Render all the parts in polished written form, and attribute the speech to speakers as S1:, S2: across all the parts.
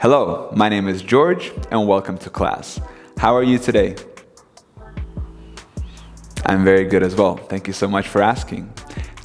S1: Hello, my name is George and welcome to class. How are you today? I'm very good as well. Thank you so much for asking.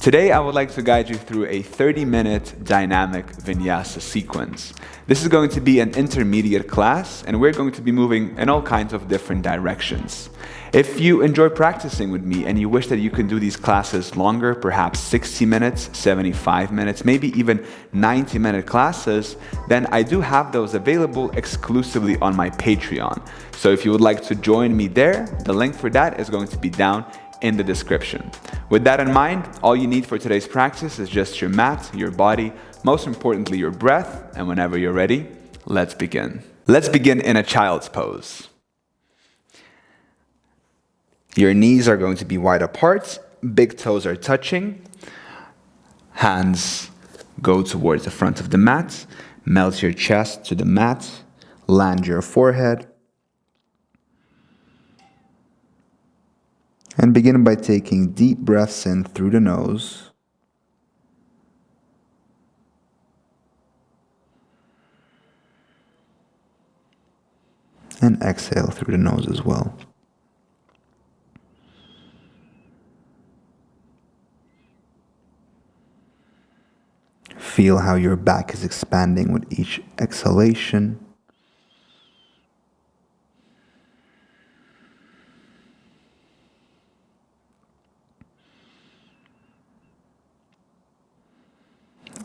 S1: Today I would like to guide you through a 30-minute dynamic Vinyasa sequence. This is going to be an intermediate class and we're going to be moving in all kinds of different directions. If you enjoy practicing with me and you wish that you can do these classes longer, perhaps 60 minutes, 75 minutes, maybe even 90-minute classes, then I do have those available exclusively on my Patreon. So if you would like to join me there, the link for that is going to be down in the description. With that in mind, all you need for today's practice is just your mat, your body, most importantly your breath, and whenever you're ready, let's begin. Let's begin in a child's pose. Your knees are going to be wide apart, big toes are touching, hands go towards the front of the mat, melt your chest to the mat, land your forehead, and begin by taking deep breaths in through the nose and exhale through the nose as well. Feel how your back is expanding with each exhalation.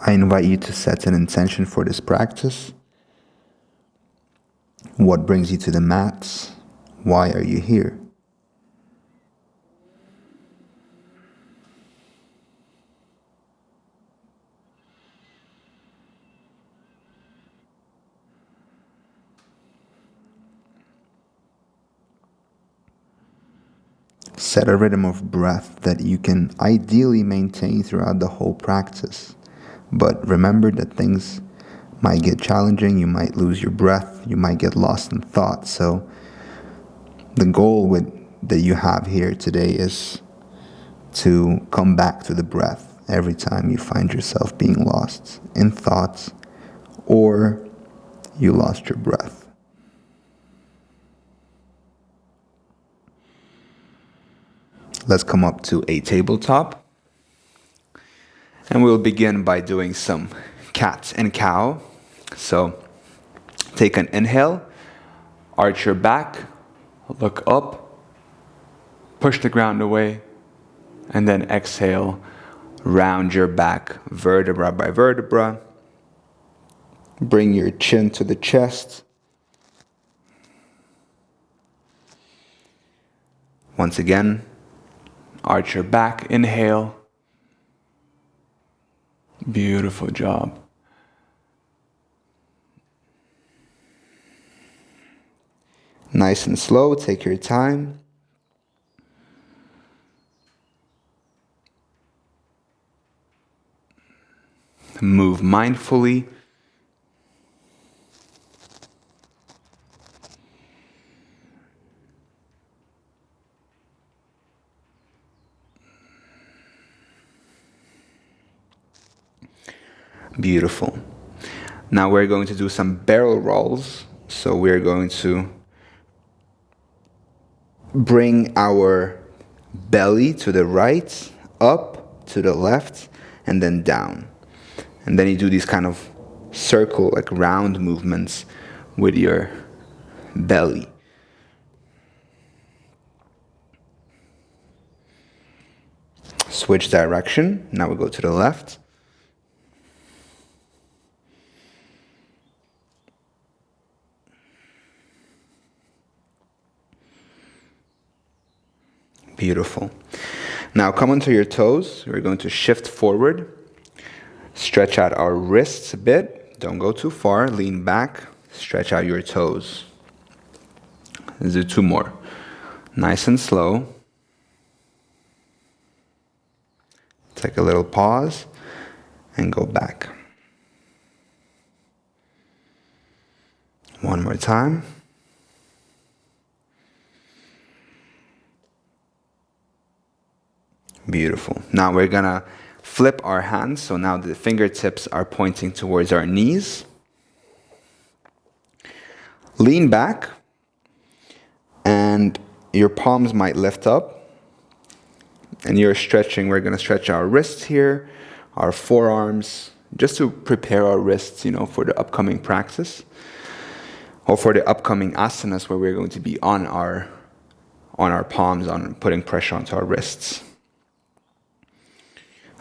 S1: I invite you to set an intention for this practice. What brings you to the mats? Why are you here? Set a rhythm of breath that you can ideally maintain throughout the whole practice. But remember that things might get challenging, you might lose your breath, you might get lost in thought. So the goal that you have here today is to come back to the breath every time you find yourself being lost in thoughts or you lost your breath. Let's come up to a tabletop. And we'll begin by doing some cat and cow. So take an inhale, arch your back, look up, push the ground away, and then exhale, round your back vertebra by vertebra. Bring your chin to the chest. Once again, arch your back, inhale. Beautiful job. Nice and slow, take your time. Move mindfully. Beautiful. Now we're going to do some barrel rolls. So we're going to bring our belly to the right, up to the left, and then down. And then you do these kind of circle, like round movements with your belly. Switch direction. Now we go to the left. Beautiful. Now come onto your toes. We're going to shift forward. Stretch out our wrists a bit. Don't go too far. Lean back. Stretch out your toes. Let's do two more. Nice and slow. Take a little pause and go back. One more time. Beautiful. Now we're gonna flip our hands, so now the fingertips are pointing towards our knees. Lean back, and your palms might lift up, and you're stretching. We're going to stretch our wrists here, our forearms, just to prepare our wrists, for the upcoming practice, or for the upcoming asanas where we're going to be on our palms, on putting pressure onto our wrists.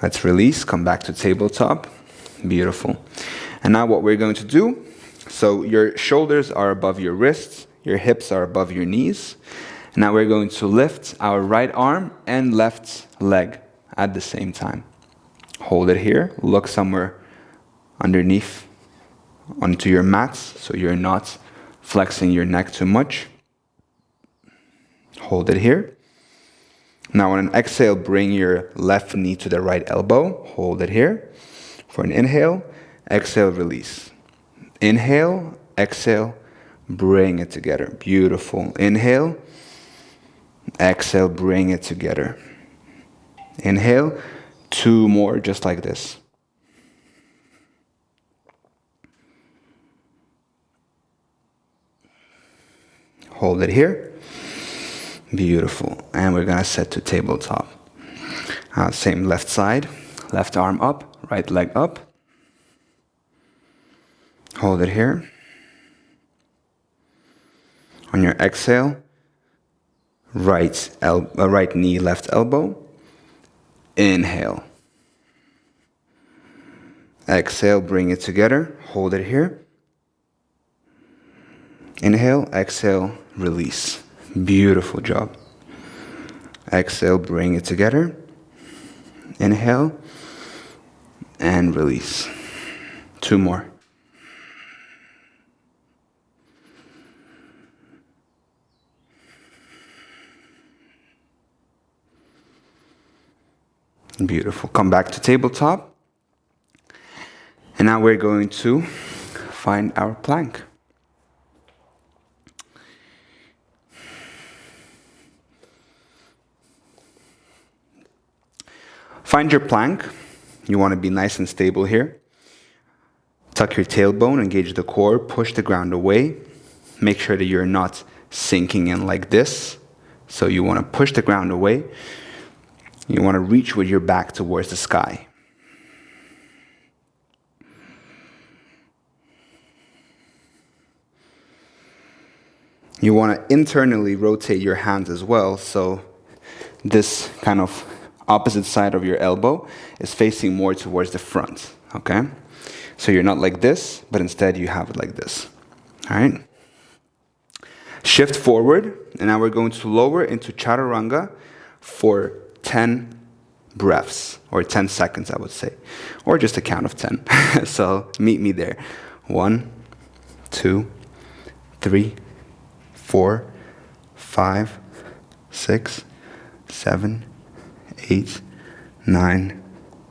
S1: Let's release, come back to tabletop. Beautiful. And now what we're going to do, so your shoulders are above your wrists, your hips are above your knees. Now we're going to lift our right arm and left leg at the same time. Hold it here, look somewhere underneath onto your mats so you're not flexing your neck too much. Hold it here. Now on an exhale, bring your left knee to the right elbow. Hold it here. For an inhale, exhale, release. Inhale, exhale, bring it together. Beautiful. Inhale, exhale, bring it together. Inhale, 2 more, just like this. Hold it here. Beautiful. And we're going to set to tabletop. Same left side. Left arm up, right leg up. Hold it here. On your exhale, right knee, left elbow. Inhale. Exhale, bring it together. Hold it here. Inhale, exhale, release. Beautiful job. Exhale, bring it together. Inhale, and release. 2 more. Beautiful. Come back to tabletop. And now we're going to find our plank. Find your plank. You want to be nice and stable here. Tuck your tailbone, engage the core, push the ground away. Make sure that you're not sinking in like this. So you want to push the ground away. You want to reach with your back towards the sky. You want to internally rotate your hands as well, so this kind of opposite side of your elbow is facing more towards the front, okay? So you're not like this, but instead you have it like this, all right? Shift forward, and now we're going to lower into chaturanga for 10 breaths, or 10 seconds, I would say, or just a count of 10. So meet me there. 1, 2, 3, 4, 5, 6, 7, 8, 9,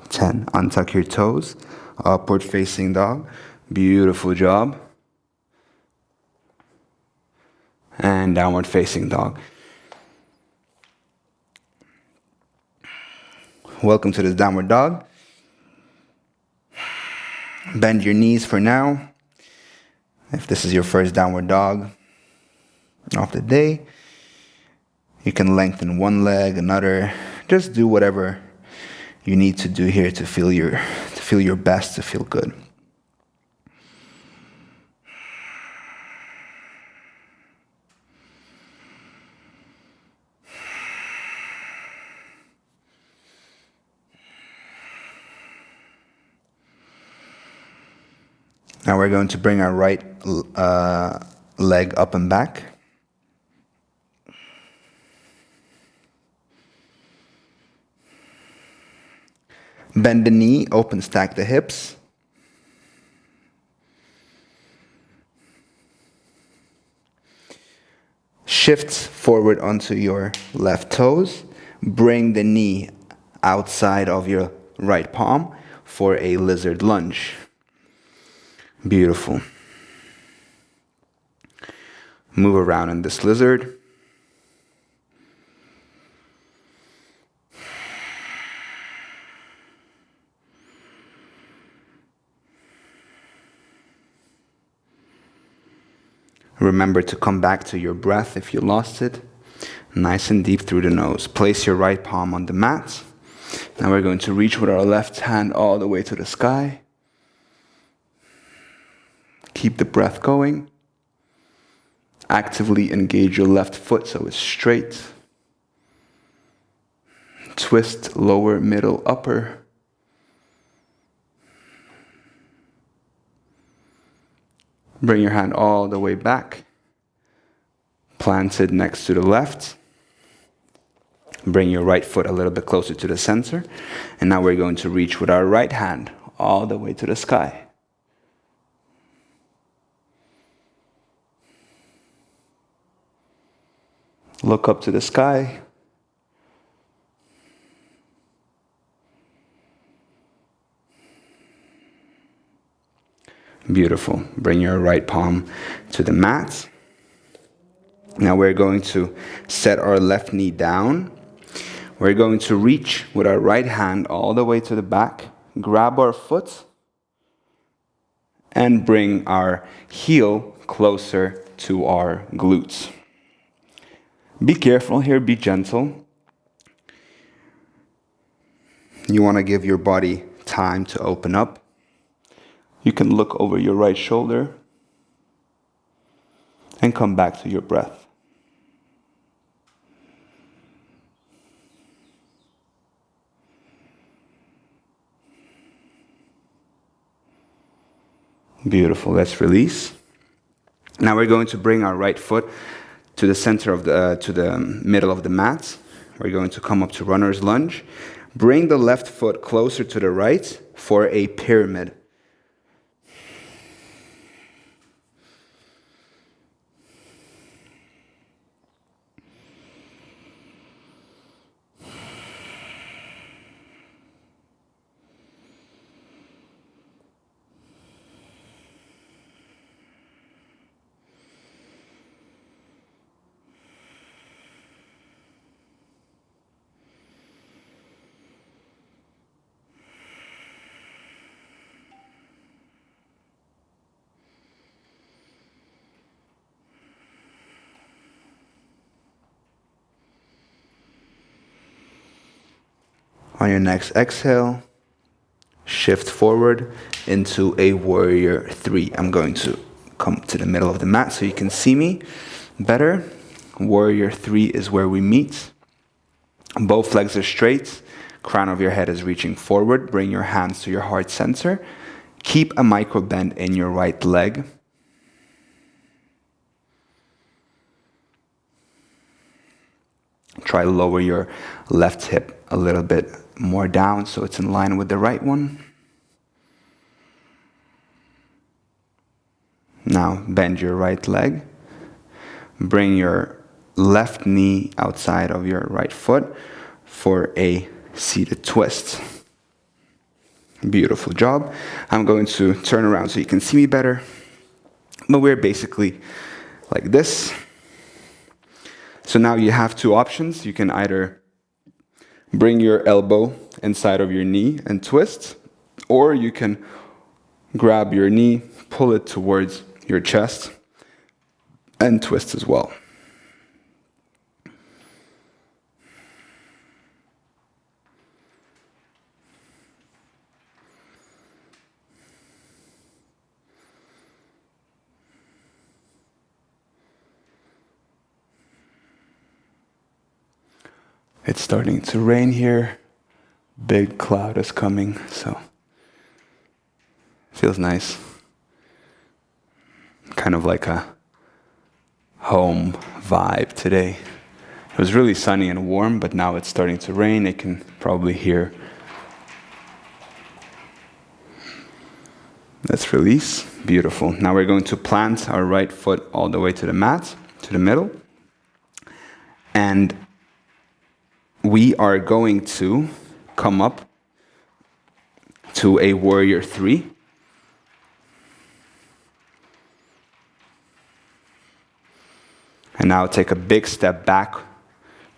S1: 10. Untuck your toes. Upward facing dog. Beautiful job. And downward facing dog. Welcome to this downward dog. Bend your knees for now. If this is your first downward dog of the day, you can lengthen one leg, another. Just do whatever you need to do here to feel your best, to feel good. Now we're going to bring our right leg up and back. Bend the knee, open stack the hips. Shift forward onto your left toes. Bring the knee outside of your right palm for a lizard lunge. Beautiful. Move around in this lizard. Remember to come back to your breath if you lost it. Nice and deep through the nose. Place your right palm on the mat. Now we're going to reach with our left hand all the way to the sky. Keep the breath going. Actively engage your left foot so it's straight. Twist lower, middle, upper. Bring your hand all the way back. Planted next to the left. Bring your right foot a little bit closer to the center. And now we're going to reach with our right hand all the way to the sky. Look up to the sky. Beautiful. Bring your right palm to the mat. Now we're going to set our left knee down. We're going to reach with our right hand all the way to the back, grab our foot, and bring our heel closer to our glutes. Be careful here, be gentle. You want to give your body time to open up. You can look over your right shoulder and come back to your breath. Beautiful. Let's release. Now we're going to bring our right foot to the center of to the middle of the mat. We're going to come up to runner's lunge. Bring the left foot closer to the right for a pyramid. On your next exhale, shift forward into a warrior 3. I'm going to come to the middle of the mat so you can see me better. Warrior 3 is where we meet. Both legs are straight. Crown of your head is reaching forward. Bring your hands to your heart center. Keep a micro bend in your right leg. Try to lower your left hip a little bit more down so it's in line with the right one. Now bend your right leg. Bring your left knee outside of your right foot for a seated twist. Beautiful job. I'm going to turn around so you can see me better. But we're basically like this. So now you have two options. You can either bring your elbow inside of your knee and twist, or you can grab your knee, pull it towards your chest, and twist as well. It's starting to rain here. Big cloud is coming, so feels nice. Kind of like a home vibe today. It was really sunny and warm, but now it's starting to rain. You can probably hear. Let's release. Beautiful. Now we're going to plant our right foot all the way to the mat, to the middle. And we are going to come up to a warrior 3. And now take a big step back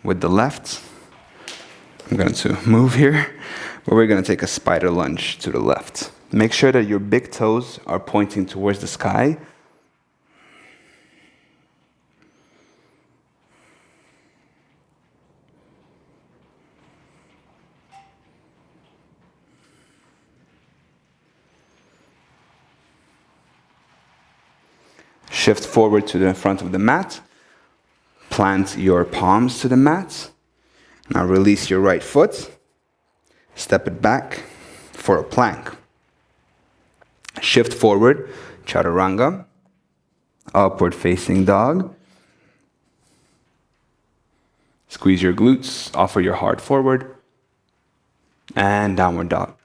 S1: with the left. I'm going to move here, but we're going to take a spider lunge to the left. Make sure that your big toes are pointing towards the sky. Shift forward to the front of the mat. Plant your palms to the mat. Now release your right foot. Step it back for a plank. Shift forward, chaturanga. Upward facing dog. Squeeze your glutes, offer your heart forward. And downward dog.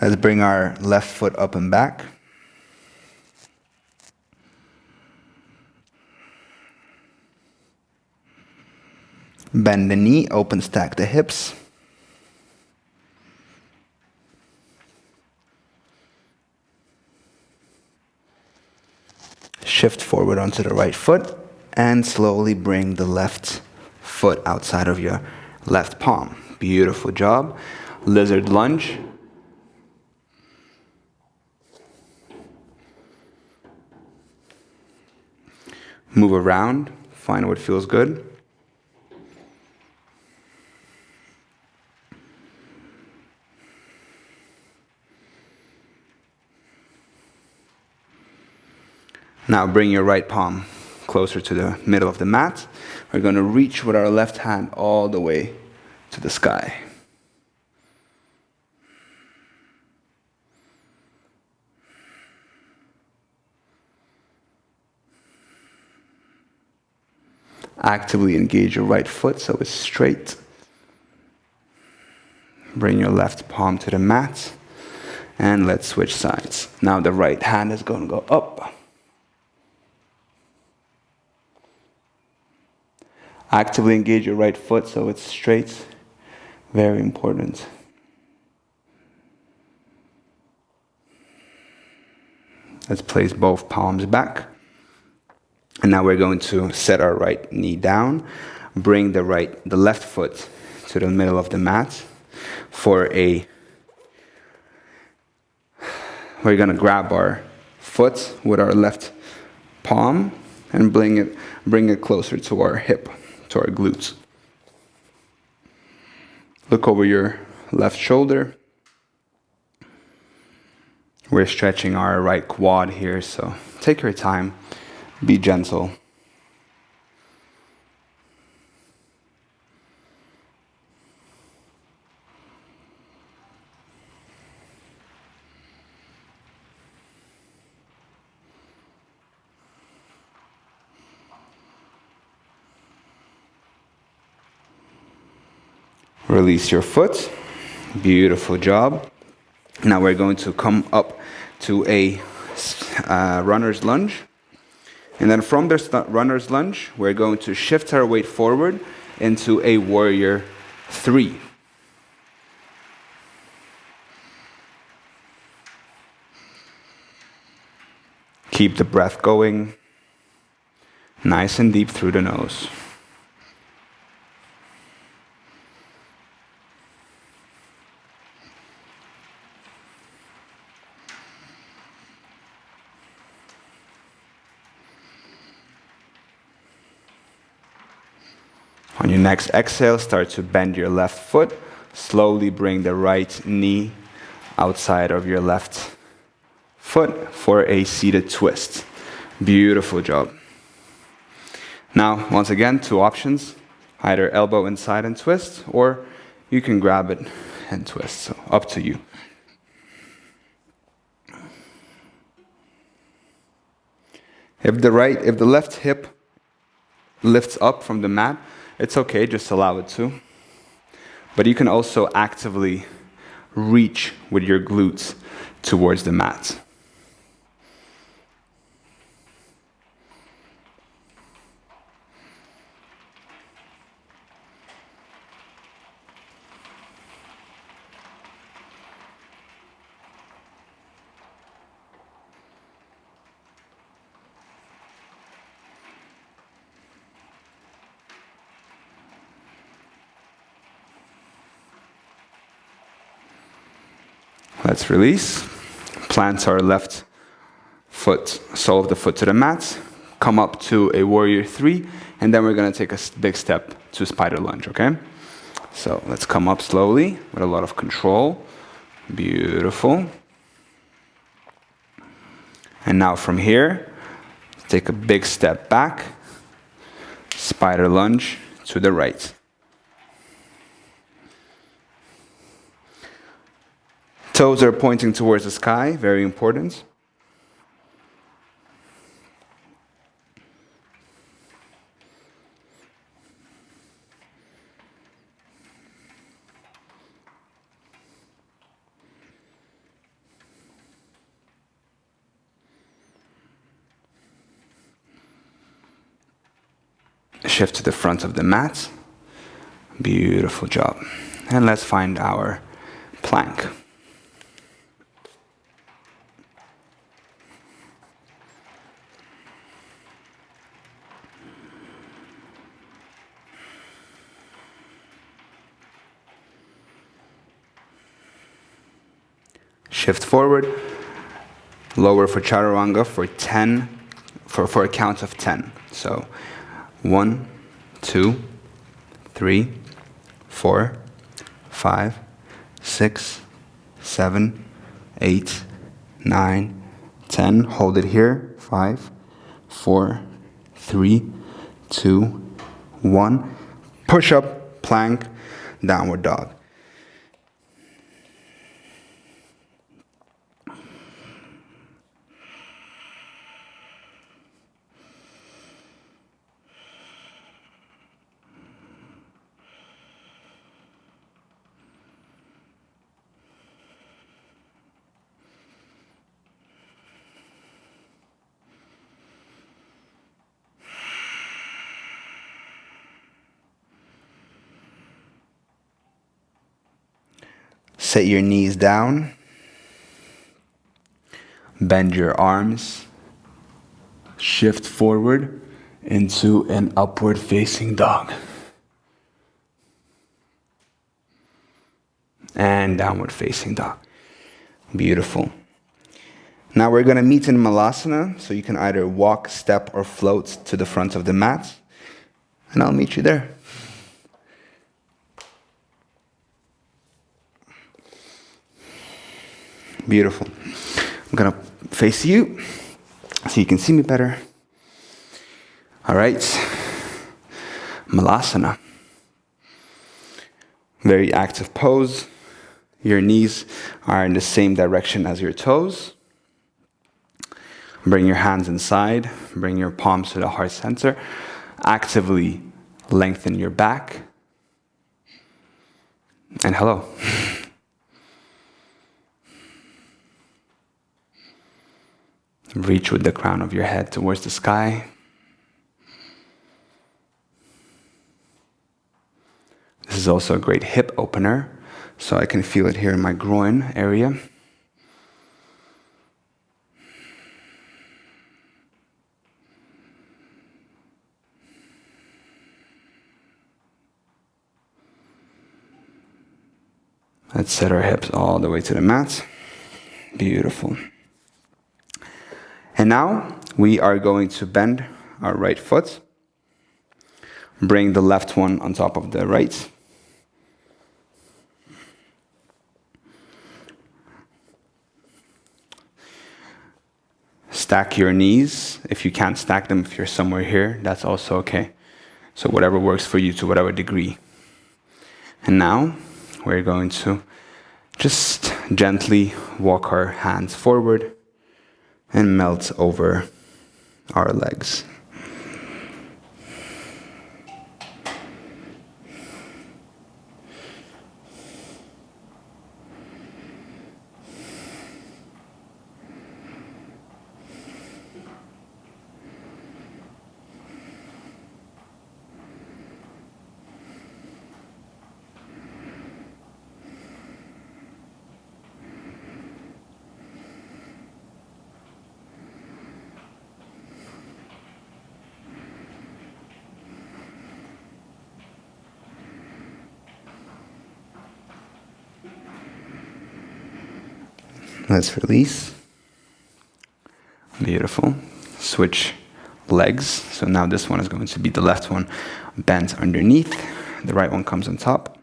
S1: Let's bring our left foot up and back. Bend the knee, open stack the hips. Shift forward onto the right foot and slowly bring the left foot outside of your left palm. Beautiful job. Lizard lunge. Move around, find what feels good. Now bring your right palm closer to the middle of the mat. We're going to reach with our left hand all the way to the sky. Actively engage your right foot so it's straight. Bring your left palm to the mat. And let's switch sides. Now the right hand is going to go up. Actively engage your right foot so it's straight. Very important. Let's place both palms back. And now we're going to set our right knee down. Bring the left foot to the middle of the mat we're going to grab our foot with our left palm and bring it closer to our hip, to our glutes. Look over your left shoulder. We're stretching our right quad here, so take your time. Be gentle. Release your foot. Beautiful job. Now we're going to come up to a runner's lunge. And then from this runner's lunge, we're going to shift our weight forward into a warrior 3. Keep the breath going, nice and deep through the nose. On your next exhale, start to bend your left foot. Slowly bring the right knee outside of your left foot for a seated twist. Beautiful job. Now, once again, 2 options. Either elbow inside and twist, or you can grab it and twist. So up to you. If the left hip lifts up from the mat, it's okay, just allow it to. But you can also actively reach with your glutes towards the mat. Let's release. Plant our left foot, sole of the foot to the mat. Come up to a warrior 3, and then we're going to take a big step to spider lunge, okay? So let's come up slowly with a lot of control. Beautiful. And now from here, take a big step back. Spider lunge to the right. Toes are pointing towards the sky, very important. Shift to the front of the mat. Beautiful job. And let's find our plank. Shift forward. Lower for chaturanga for 10, for a count of 10. So 1, 2, 3, 4, 5, 6, 7, 8, 9, 10. Hold it here. 5, 4, 3, 2, 1. Push up, plank, downward dog. Set your knees down. Bend your arms. Shift forward into an upward facing dog. And downward facing dog. Beautiful. Now we're going to meet in Malasana, so you can either walk, step, or float to the front of the mat. And I'll meet you there. Beautiful. I'm going to face you so you can see me better. All right. Malasana. Very active pose. Your knees are in the same direction as your toes. Bring your hands inside. Bring your palms to the heart center. Actively lengthen your back. And hello. Reach with the crown of your head towards the sky. This is also a great hip opener, so I can feel it here in my groin area. Let's set our hips all the way to the mat. Beautiful. And now we are going to bend our right foot. Bring the left one on top of the right. Stack your knees. If you can't stack them, if you're somewhere here, that's also okay. So whatever works for you to whatever degree. And now we're going to just gently walk our hands forward and melt over our legs. Let's release. Beautiful. Switch legs. So now this one is going to be the left one bent underneath. The right one comes on top.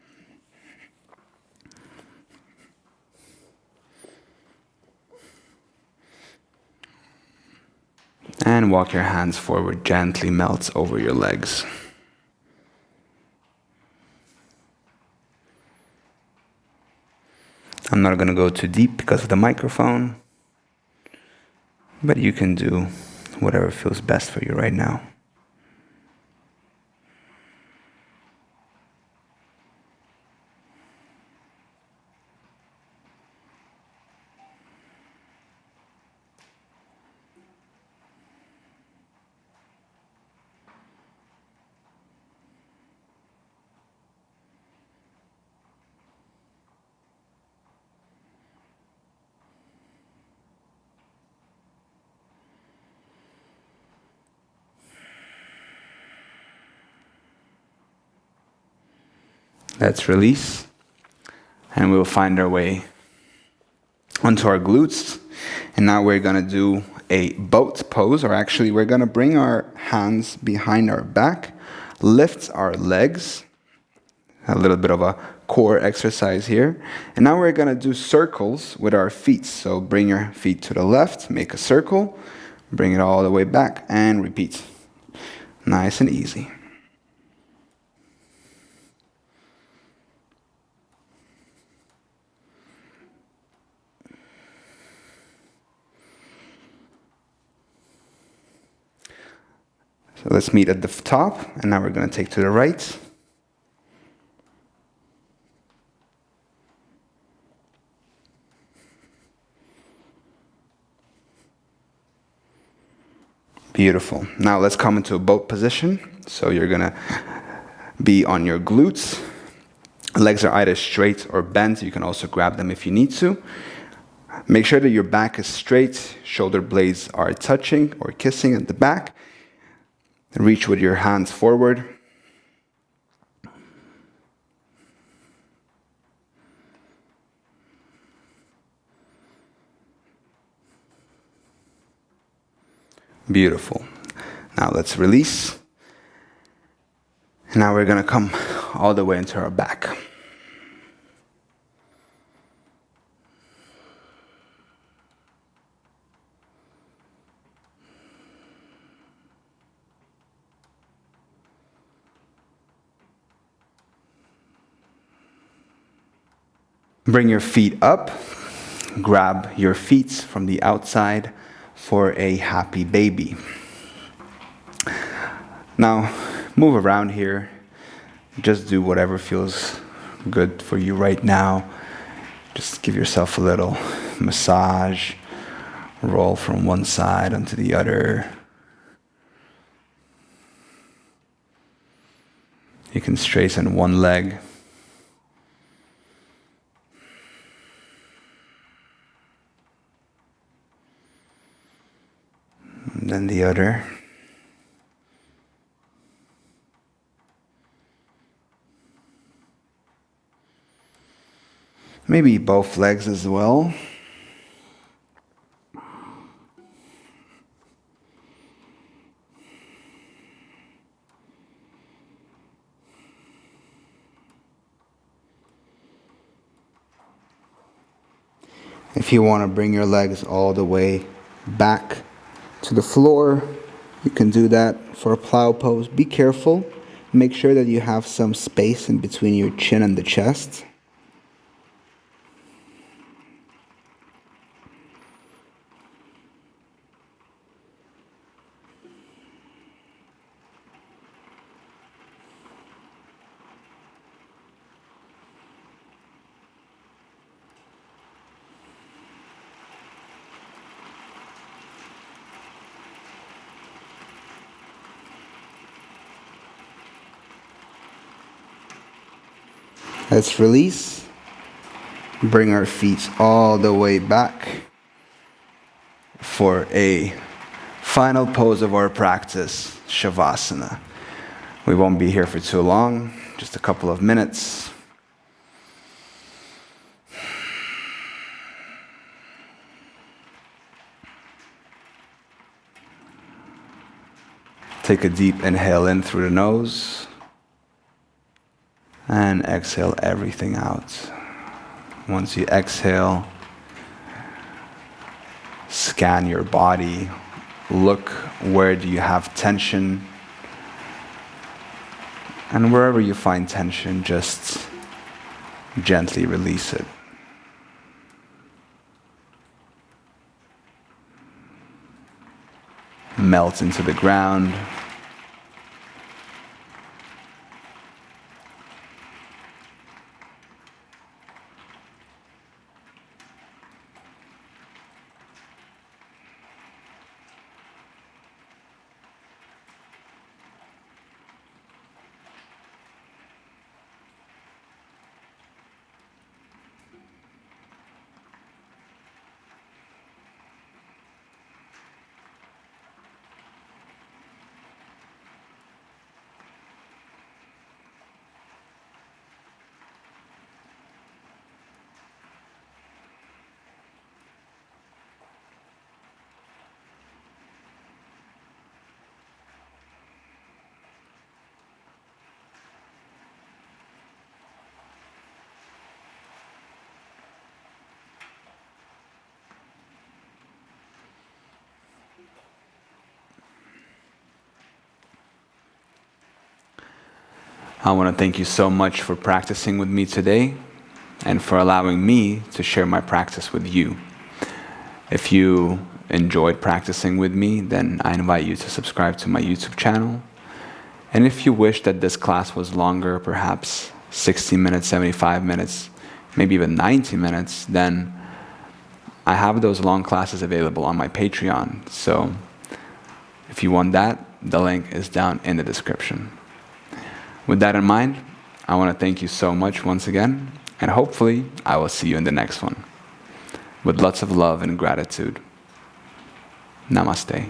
S1: And walk your hands forward, gently melt over your legs. I'm not going to go too deep because of the microphone, but you can do whatever feels best for you right now. Let's release, and we'll find our way onto our glutes. And now we're going to do a boat pose, or actually we're going to bring our hands behind our back, lift our legs, a little bit of a core exercise here. And now we're going to do circles with our feet. So bring your feet to the left, make a circle, bring it all the way back, and repeat. Nice and easy. So let's meet at the top, and now we're going to take to the right. Beautiful. Now let's come into a boat position. So you're going to be on your glutes. Legs are either straight or bent. You can also grab them if you need to. Make sure that your back is straight, shoulder blades are touching or kissing at the back. Reach with your hands forward. Beautiful. Now let's release. And now we're going to come all the way into our back. Bring your feet up, grab your feet from the outside for a happy baby. Now, move around here. Just do whatever feels good for you right now. Just give yourself a little massage, roll from one side onto the other. You can straighten one leg. And then the other. Maybe both legs as well. If you want to bring your legs all the way back to the floor, you can do that for a plow pose. Be careful. Make sure that you have some space in between your chin and the chest. Let's release. Bring our feet all the way back for a final pose of our practice, Savasana. We won't be here for too long, just a couple of minutes. Take a deep inhale in through the nose and exhale everything out. Once you exhale, scan your body. Look, where do you have tension? And wherever you find tension, just gently release it. Melt into the ground. I want to thank you so much for practicing with me today and for allowing me to share my practice with you. If you enjoyed practicing with me, then I invite you to subscribe to my YouTube channel. And if you wish that this class was longer, perhaps 60 minutes, 75 minutes, maybe even 90 minutes, then I have those long classes available on my Patreon. So if you want that, the link is down in the description. With that in mind, I want to thank you so much once again, and hopefully I will see you in the next one. With lots of love and gratitude. Namaste.